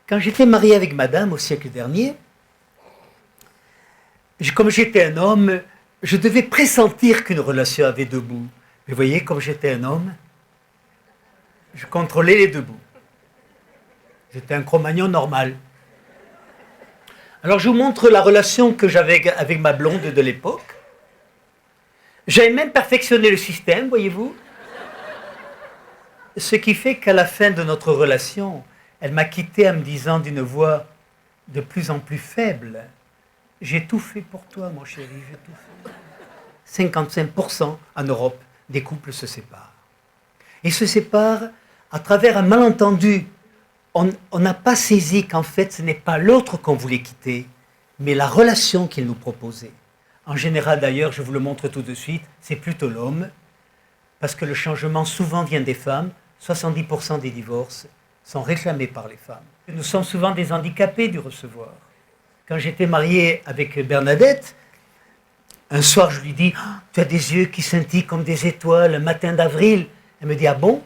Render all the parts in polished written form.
Quand j'étais marié avec madame au siècle dernier, comme j'étais un homme, je devais pressentir qu'une relation avait deux bouts. Mais vous voyez, comme j'étais un homme, je contrôlais les deux bouts. J'étais un Cro-Magnon normal. Alors je vous montre la relation que j'avais avec ma blonde de l'époque. J'avais même perfectionné le système, voyez-vous. Ce qui fait qu'à la fin de notre relation, elle m'a quitté en me disant d'une voix de plus en plus faible, « J'ai tout fait pour toi, mon chéri, j'ai tout fait. » 55% en Europe des couples se séparent. Ils se séparent à travers un malentendu. On n'a pas saisi qu'en fait, ce n'est pas l'autre qu'on voulait quitter, mais la relation qu'il nous proposait. En général, d'ailleurs, je vous le montre tout de suite, c'est plutôt l'homme, parce que le changement souvent vient des femmes. 70% des divorces sont réclamés par les femmes. Nous sommes souvent des handicapés du recevoir. Quand j'étais marié avec Bernadette, un soir je lui dis « Tu as des yeux qui scintillent comme des étoiles, un matin d'avril. » Elle me dit « Ah bon?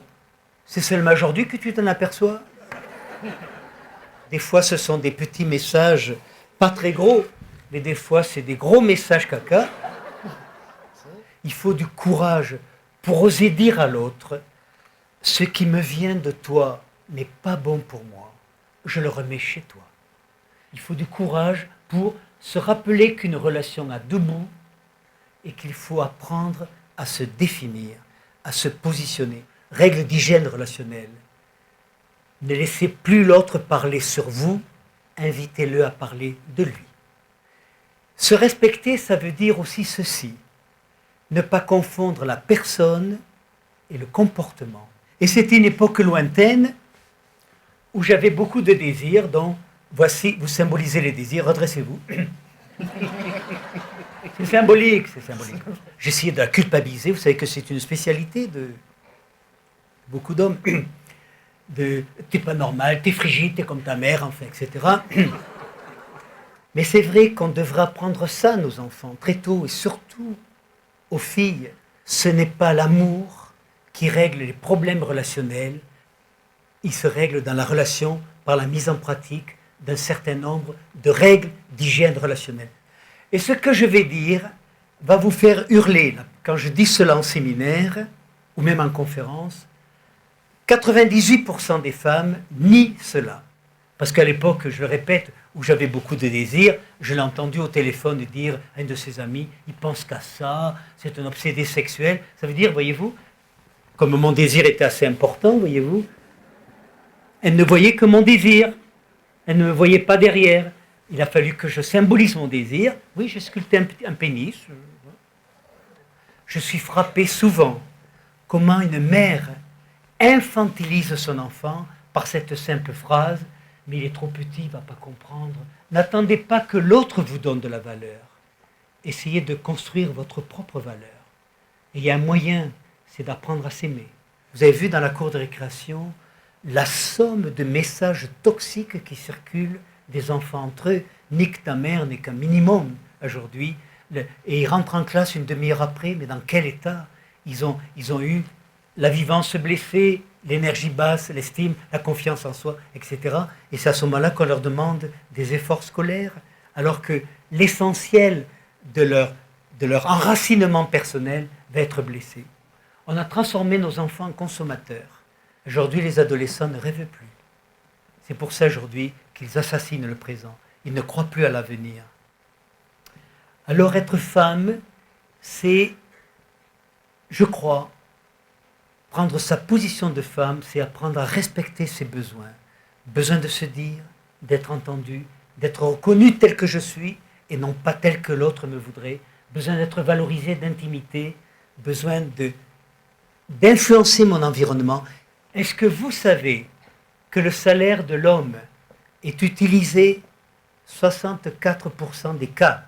C'est seulement aujourd'hui que tu t'en aperçois ?» Des fois, ce sont des petits messages, pas très gros, mais des fois, c'est des gros messages caca. Il faut du courage pour oser dire à l'autre « Ce qui me vient de toi n'est pas bon pour moi. Je le remets chez toi. » Il faut du courage pour se rappeler qu'une relation a deux bouts et qu'il faut apprendre à se définir, à se positionner. Règle d'hygiène relationnelle. Ne laissez plus l'autre parler sur vous, invitez-le à parler de lui. Se respecter, ça veut dire aussi ceci. Ne pas confondre la personne et le comportement. Et c'était une époque lointaine où j'avais beaucoup de désirs, donc voici, vous symbolisez les désirs, redressez-vous. C'est symbolique, c'est symbolique. J'essayais de la culpabiliser, vous savez que c'est une spécialité de beaucoup d'hommes. T'es pas normal, t'es frigide, t'es comme ta mère, enfin, etc. Mais c'est vrai qu'on devra apprendre ça à nos enfants, très tôt, et surtout aux filles. Ce n'est pas l'amour qui règle les problèmes relationnels, il se règle dans la relation par la mise en pratique d'un certain nombre de règles d'hygiène relationnelle. Et ce que je vais dire va vous faire hurler. Quand je dis cela en séminaire, ou même en conférence, 98% des femmes nient cela. Parce qu'à l'époque, je le répète, où j'avais beaucoup de désirs, je l'ai entendu au téléphone dire à un de ses amis, il pense qu'à ça, c'est un obsédé sexuel. Ça veut dire, voyez-vous, comme mon désir était assez important, voyez-vous, elle ne voyait que mon désir. Elle ne me voyait pas derrière. Il a fallu que je symbolise mon désir. Oui, j'ai sculpté un pénis. Je suis frappé souvent comment une mère infantilise son enfant par cette simple phrase, mais il est trop petit, il ne va pas comprendre. N'attendez pas que l'autre vous donne de la valeur. Essayez de construire votre propre valeur. Et il y a un moyen, c'est d'apprendre à s'aimer. Vous avez vu dans la cour de récréation la somme de messages toxiques qui circulent des enfants entre eux. Nique ta mère n'est qu'un minimum aujourd'hui. Et ils rentrent en classe une demi-heure après, mais dans quel état ils ont eu la vivance blessée, l'énergie basse, l'estime, la confiance en soi, etc. Et c'est à ce moment-là qu'on leur demande des efforts scolaires, alors que l'essentiel de leur enracinement personnel va être blessé. On a transformé nos enfants en consommateurs. Aujourd'hui, les adolescents ne rêvent plus. C'est pour ça aujourd'hui qu'ils assassinent le présent. Ils ne croient plus à l'avenir. Alors être femme, c'est, je crois, prendre sa position de femme, c'est apprendre à respecter ses besoins. Besoin de se dire, d'être entendu, d'être reconnu tel que je suis et non pas tel que l'autre me voudrait. Besoin d'être valorisé, d'intimité, besoin d'influencer mon environnement. Est-ce que vous savez que le salaire de l'homme est utilisé 64% des cas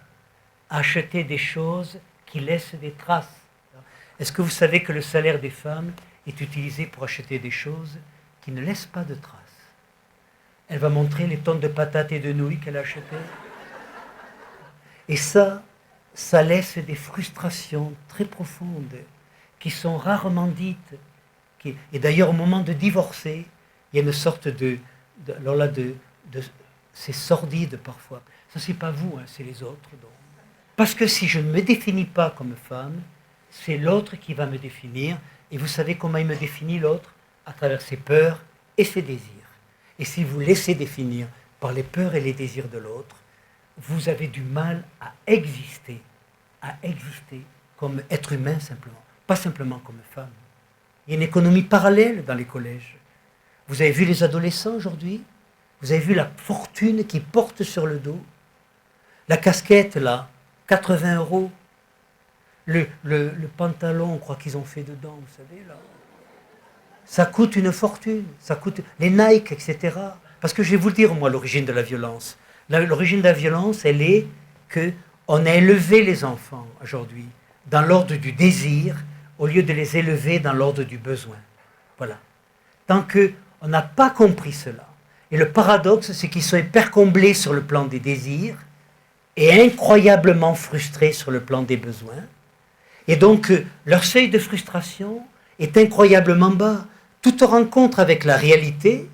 à acheter des choses qui laissent des traces? Est-ce que vous savez que le salaire des femmes est utilisé pour acheter des choses qui ne laissent pas de traces? Elle va montrer les tonnes de patates et de nouilles qu'elle a achetées. Et ça laisse des frustrations très profondes qui sont rarement dites. Et d'ailleurs, au moment de divorcer, il y a une sorte c'est sordide parfois. Ça, c'est pas vous, hein, c'est les autres. Donc. Parce que si je ne me définis pas comme femme, c'est l'autre qui va me définir. Et vous savez comment il me définit, l'autre? À travers ses peurs et ses désirs. Et si vous laissez définir par les peurs et les désirs de l'autre, vous avez du mal à exister comme être humain simplement, pas simplement comme femme. Il y a une économie parallèle dans les collèges. Vous avez vu les adolescents aujourd'hui? Vous avez vu la fortune qu'ils portent sur le dos? La casquette, là, 80 €. Le pantalon, on croit qu'ils ont fait dedans, vous savez, là. Ça coûte une fortune. Ça coûte les Nike, etc. Parce que je vais vous le dire, moi, l'origine de la violence. L'origine de la violence, elle est qu'on a élevé les enfants, aujourd'hui, dans l'ordre du désir, au lieu de les élever dans l'ordre du besoin. Voilà. Tant qu'on n'a pas compris cela. Et le paradoxe, c'est qu'ils sont hyper comblés sur le plan des désirs et incroyablement frustrés sur le plan des besoins. Et donc, leur seuil de frustration est incroyablement bas. Toute rencontre avec la réalité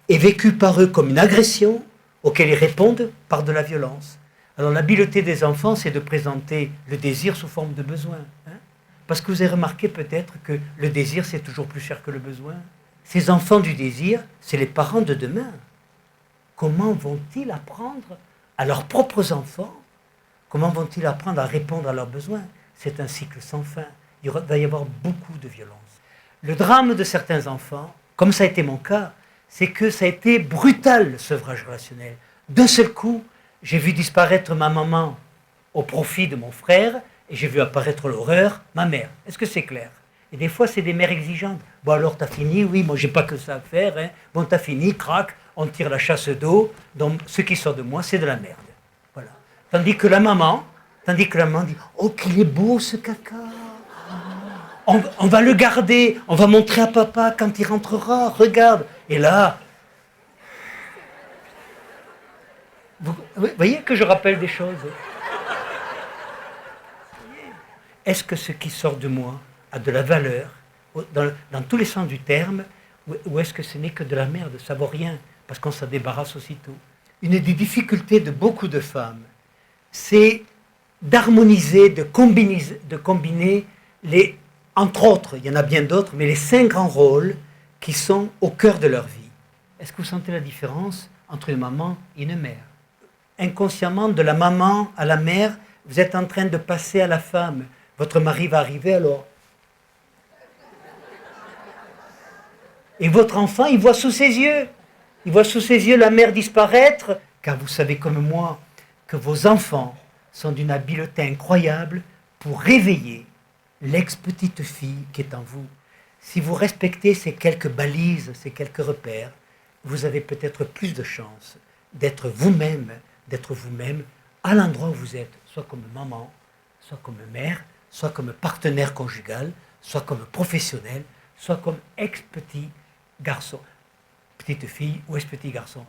est vécue par eux comme une agression auquel ils répondent par de la violence. Alors, l'habileté des enfants, c'est de présenter le désir sous forme de besoin. Hein? Parce que vous avez remarqué peut-être que le désir, c'est toujours plus cher que le besoin. Ces enfants du désir, c'est les parents de demain. Comment vont-ils apprendre à leurs propres enfants? Comment vont-ils apprendre à répondre à leurs besoins? C'est un cycle sans fin. Il va y avoir beaucoup de violence. Le drame de certains enfants, comme ça a été mon cas, c'est que ça a été brutal, le sevrage relationnel. D'un seul coup, j'ai vu disparaître ma maman au profit de mon frère, et j'ai vu apparaître l'horreur, ma mère. Est-ce que c'est clair? Et des fois, c'est des mères exigeantes. Bon, alors, t'as fini? Oui, moi, j'ai pas que ça à faire. Hein. Bon, t'as fini, crac, on tire la chasse d'eau. Donc, ce qui sort de moi, c'est de la merde. Voilà. Tandis que la maman dit, oh, qu'il est beau, ce caca. On va le garder, on va montrer à papa quand il rentrera, regarde. Et là, vous voyez que je rappelle des choses. Est-ce que ce qui sort de moi a de la valeur, dans tous les sens du terme, ou est-ce que ce n'est que de la merde, ça vaut rien, parce qu'on s'en débarrasse aussitôt? Une des difficultés de beaucoup de femmes, c'est d'harmoniser, de combiner les, entre autres, il y en a bien d'autres, mais les 5 grands rôles qui sont au cœur de leur vie. Est-ce que vous sentez la différence entre une maman et une mère? Inconsciemment, de la maman à la mère, vous êtes en train de passer à la femme. Votre mari va arriver alors. Et votre enfant, il voit sous ses yeux. Il voit sous ses yeux la mère disparaître. Car vous savez comme moi que vos enfants sont d'une habileté incroyable pour réveiller l'ex-petite fille qui est en vous. Si vous respectez ces quelques balises, ces quelques repères, vous avez peut-être plus de chances d'être vous-même à l'endroit où vous êtes, soit comme maman, soit comme mère, soit comme partenaire conjugal, soit comme professionnel, soit comme ex-petit garçon, petite fille ou ex-petit garçon.